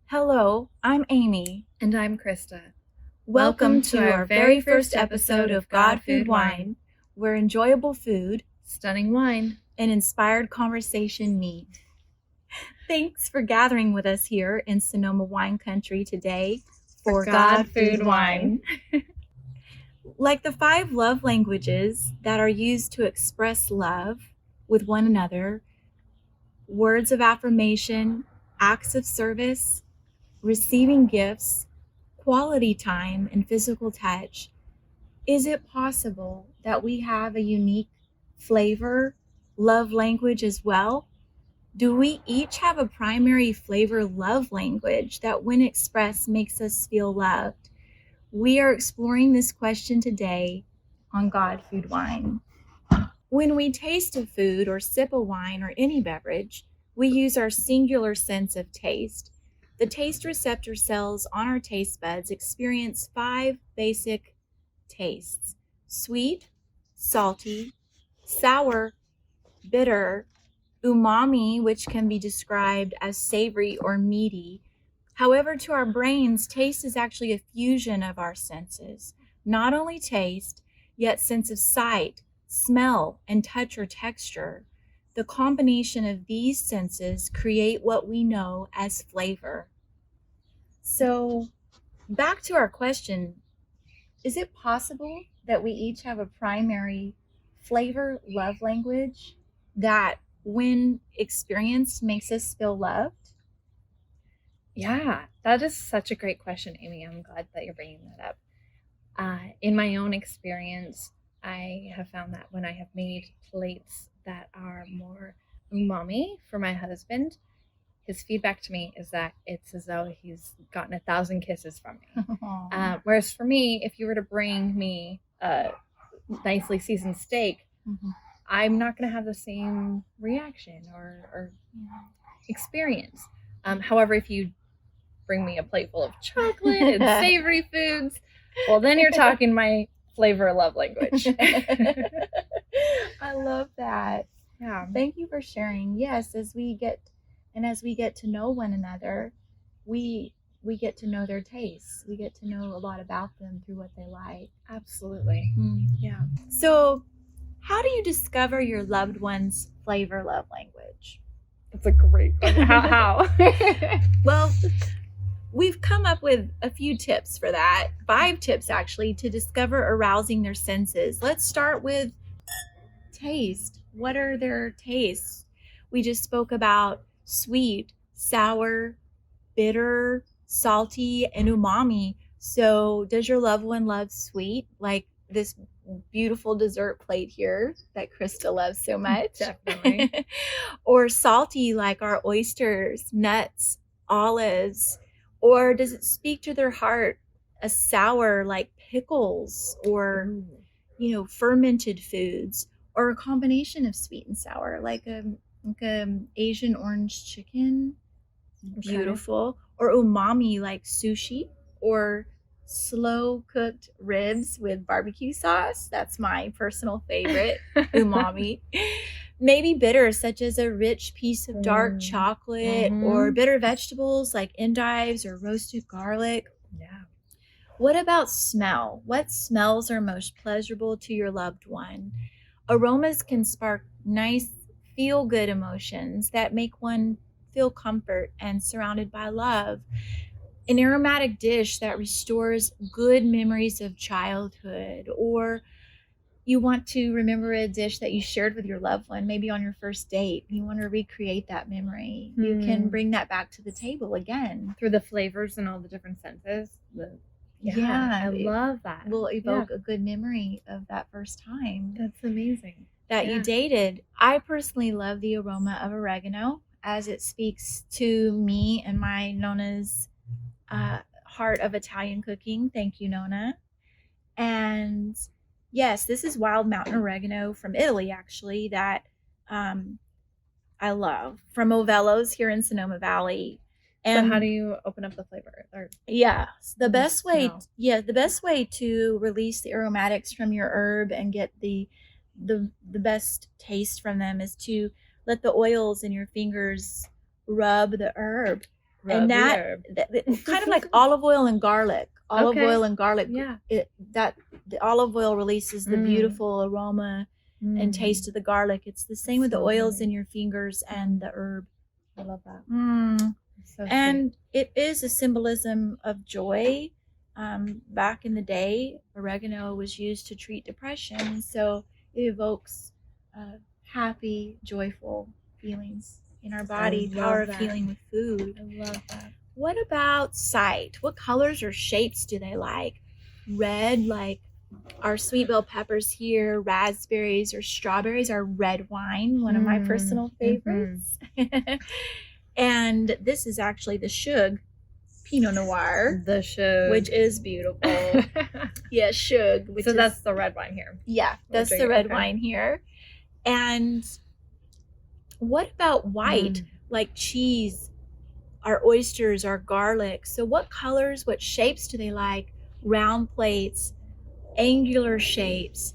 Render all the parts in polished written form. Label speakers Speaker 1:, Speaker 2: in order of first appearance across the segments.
Speaker 1: Hello, I'm Amy.
Speaker 2: And I'm Krista.
Speaker 1: Welcome to our very first episode of God, Food, Wine, where enjoyable food,
Speaker 2: Stunning wine,
Speaker 1: and inspired conversation meet. Thanks for gathering with us here in Sonoma Wine Country today for God, Food, Wine. Like the 5 love languages that are used to express love with one another, words of affirmation, acts of service, receiving gifts, quality time, and physical touch, is it possible that we have a unique flavor, love language as well? Do we each have a primary flavor love language that, when expressed, makes us feel loved? We are exploring this question today on God, Food, Wine. When we taste a food or sip a wine or any beverage, we use our singular sense of taste. The taste receptor cells on our taste buds experience 5 basic tastes: sweet, salty, sour, bitter, umami, which can be described as savory or meaty. However, to our brains, taste is actually a fusion of our senses. Not only taste, yet sense of sight, smell, and touch or texture. The combination of these senses create what we know as flavor. So, back to our question, is it possible that we each have a primary flavor love language that, when experienced, makes us feel loved?
Speaker 2: Yeah, that is such a great question, Amy. I'm glad that you're bringing that up. In my own experience, I have found that when I have made plates that are more umami for my husband, his feedback to me is that it's as though he's gotten 1,000 kisses from me. Whereas for me, if you were to bring me a nicely seasoned steak, I'm not going to have the same reaction or experience. However, if you bring me a plate full of chocolate and savory foods, well, then you're talking my flavor love language.
Speaker 1: I love that.
Speaker 2: Yeah.
Speaker 1: Thank you for sharing. Yes, as we get to know one another, we get to know their tastes. We get to know a lot about them through what they like.
Speaker 2: Absolutely. Yeah.
Speaker 1: So, how do you discover your loved one's flavor love language?
Speaker 2: That's a great question. How?
Speaker 1: Well, we've come up with a few tips for that. 5 tips, actually, to discover arousing their senses. Let's start with taste. What are their tastes? We just spoke about sweet, sour, bitter, salty, and umami. So does your loved one love sweet, like this beautiful dessert plate here that Krista loves so much?
Speaker 2: Definitely.
Speaker 1: Or salty, like our oysters, nuts, olives? Or does it speak to their heart, a sour like pickles or fermented foods, or a combination of sweet and sour, like a Asian orange chicken? Beautiful. Or umami, like sushi, or slow cooked ribs with barbecue sauce. That's my personal favorite. Umami. Maybe bitter, such as a rich piece of dark chocolate, or bitter vegetables like endives or roasted garlic.
Speaker 2: Yeah.
Speaker 1: What about smell? What smells are most pleasurable to your loved one? Aromas can spark nice, feel-good emotions that make one feel comfort and surrounded by love. An aromatic dish that restores good memories of childhood, or you want to remember a dish that you shared with your loved one, maybe on your first date. You want to recreate that memory. You can bring that back to the table again.
Speaker 2: Through the flavors and all the different senses. I love that.
Speaker 1: Will evoke a good memory of that first time.
Speaker 2: That's amazing.
Speaker 1: That you dated. I personally love the aroma of oregano, as it speaks to me and my Nona's heart of Italian cooking. Thank you, Nona. And yes, this is wild mountain oregano from Italy, actually, that I love, from Ovello's here in Sonoma Valley.
Speaker 2: And so how do you open up the flavor?
Speaker 1: The best way to release the aromatics from your herb and get the best taste from them is to let the oils in your fingers rub the herb And that kind of like olive oil and garlic. Olive oil and garlic.
Speaker 2: Yeah.
Speaker 1: The olive oil releases the beautiful aroma and taste of the garlic. It's the same with the oils in your fingers and the herb.
Speaker 2: I love that. So
Speaker 1: and it is a symbolism of joy. Back in the day, oregano was used to treat depression, so it evokes happy, joyful feelings in our body. Power of healing with food.
Speaker 2: I love that.
Speaker 1: What about sight? What colors or shapes do they like? Red, like our sweet bell peppers here, raspberries or strawberries are red wine, one of my personal favorites. And this is actually the Shug Pinot Noir.
Speaker 2: The Shug.
Speaker 1: Which is beautiful. Yeah, Shug.
Speaker 2: So that's the red wine here.
Speaker 1: Yeah, that's the red wine here. And what about white? Like cheese, our oysters, our garlic. So what colors, what shapes do they like? Round plates, angular shapes.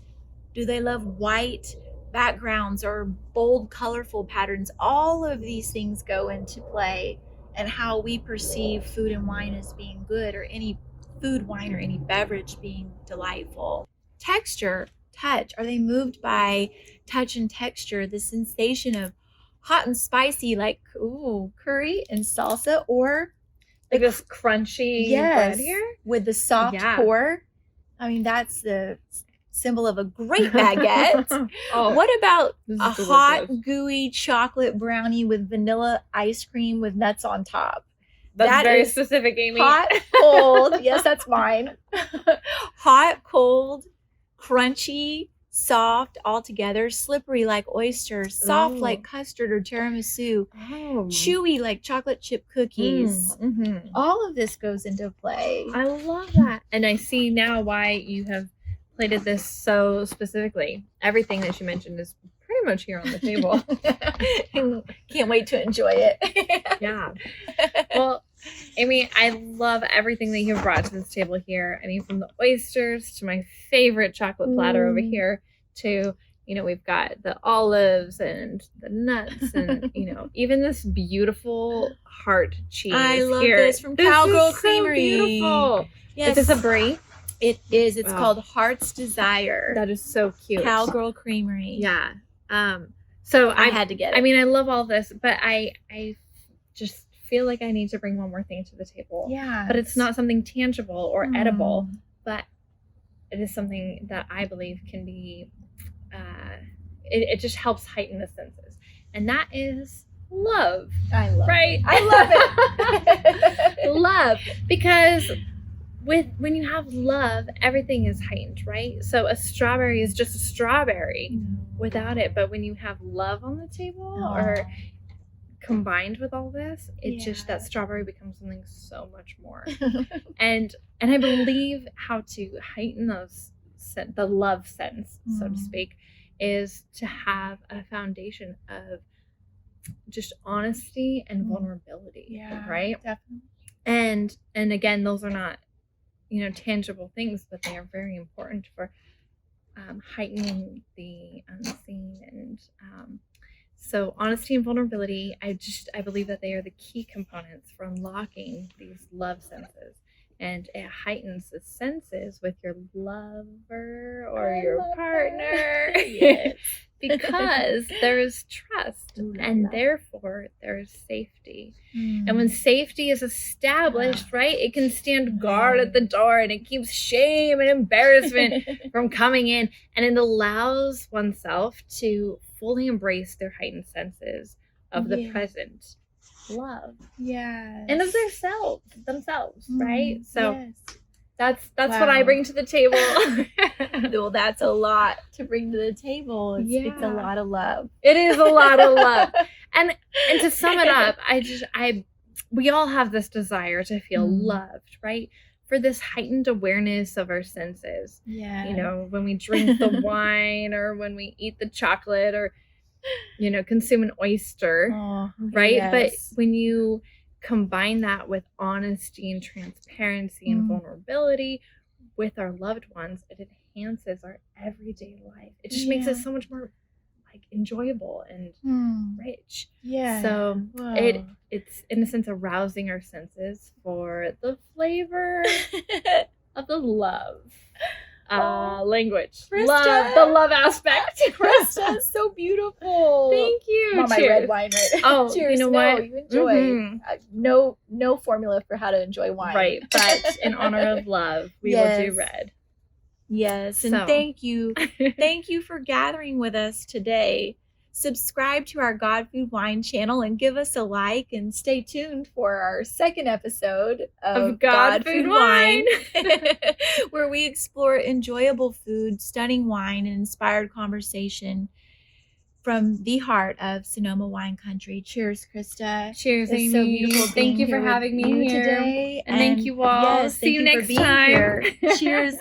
Speaker 1: Do they love white backgrounds or bold, colorful patterns? All of these things go into play and how we perceive food and wine as being good, or any food, wine, or any beverage being delightful. Texture, touch. Are they moved by touch and texture? The sensation of hot and spicy, like curry and salsa, or
Speaker 2: like this crunchy bread here
Speaker 1: with the soft core. I mean, that's the symbol of a great baguette. What about a hot, gooey chocolate brownie with vanilla ice cream with nuts on top?
Speaker 2: That's very specific, Amy.
Speaker 1: Hot, cold. Yes, that's mine. Hot, cold, crunchy, soft, all together, slippery like oysters, soft like custard or tiramisu, chewy like chocolate chip cookies. All of this goes into play.
Speaker 2: I love that. And I see now why you have plated this so specifically. Everything that you mentioned is pretty much here on the table.
Speaker 1: Can't wait to enjoy it.
Speaker 2: Yeah. Well, Amy, I love everything that you've brought to this table here. I mean, from the oysters to my favorite chocolate platter over here to, we've got the olives and the nuts and, even this beautiful heart cheese.
Speaker 1: I love this from Cowgirl Creamery.
Speaker 2: So beautiful.
Speaker 1: Yes.
Speaker 2: Is this a brie?
Speaker 1: It is. It's called Heart's Desire.
Speaker 2: That is so cute.
Speaker 1: Cowgirl Creamery.
Speaker 2: Yeah. So
Speaker 1: I had to get it.
Speaker 2: I mean, I love all this, but I just feel like I need to bring one more thing to the table.
Speaker 1: Yeah.
Speaker 2: But it's not something tangible or edible, but it is something that I believe can be, it just helps heighten the senses. And that is love.
Speaker 1: I love
Speaker 2: it.
Speaker 1: I love it.
Speaker 2: Love. Because when you have love, everything is heightened, right? So a strawberry is just a strawberry without it. But when you have love on the table or combined with all this, just that strawberry becomes something so much more. and I believe how to heighten the love sense, so to speak, is to have a foundation of just honesty and vulnerability, right?
Speaker 1: Definitely.
Speaker 2: And again, those are not tangible things, but they are very important for heightening the unseen. And so honesty and vulnerability, I believe that they are the key components for unlocking these love senses. And it heightens the senses with your lover or your partner.
Speaker 1: Yes.
Speaker 2: Because there is trust and therefore there is safety. And when safety is established, right, it can stand guard at the door and it keeps shame and embarrassment from coming in. And it allows oneself to fully embrace their heightened senses of the present love.
Speaker 1: Yeah.
Speaker 2: And of themselves, right? So that's what I bring to the table.
Speaker 1: Well, that's a lot to bring to the table. It's a lot of love.
Speaker 2: It is a lot of love. And to sum it up, we all have this desire to feel loved, right? For this heightened awareness of our senses.
Speaker 1: Yeah.
Speaker 2: When we drink the wine or when we eat the chocolate or consume an oyster, right?
Speaker 1: Yes.
Speaker 2: But when you combine that with honesty and transparency and vulnerability with our loved ones, it enhances our everyday life. It just makes it so much more like enjoyable and rich.
Speaker 3: Yeah.
Speaker 2: So
Speaker 3: Whoa.
Speaker 2: it's in a sense arousing our senses for the flavor of the love. Language.
Speaker 1: Krista.
Speaker 2: The love aspect.
Speaker 1: Krista, so beautiful.
Speaker 2: Thank you.
Speaker 3: I'm on my red wine right now.
Speaker 2: Oh,
Speaker 3: Cheers.
Speaker 2: you know
Speaker 3: No,
Speaker 2: what?
Speaker 3: you enjoy. No formula for how to enjoy wine.
Speaker 2: Right, but in honor of love, we will do red.
Speaker 1: Yes, and thank you. Thank you for gathering with us today. Subscribe to our God Food Wine channel and give us a like, and stay tuned for our second episode of God Food Wine, where we explore enjoyable food, stunning wine, and inspired conversation from the heart of Sonoma wine country. Cheers, Krista.
Speaker 2: Cheers,
Speaker 1: It's
Speaker 2: Amy.
Speaker 1: so beautiful.
Speaker 2: Thank you for having me here
Speaker 1: today.
Speaker 2: And thank you all.
Speaker 1: Yes,
Speaker 2: See you
Speaker 1: thank you
Speaker 2: next
Speaker 1: for being
Speaker 2: time.
Speaker 1: here. Cheers.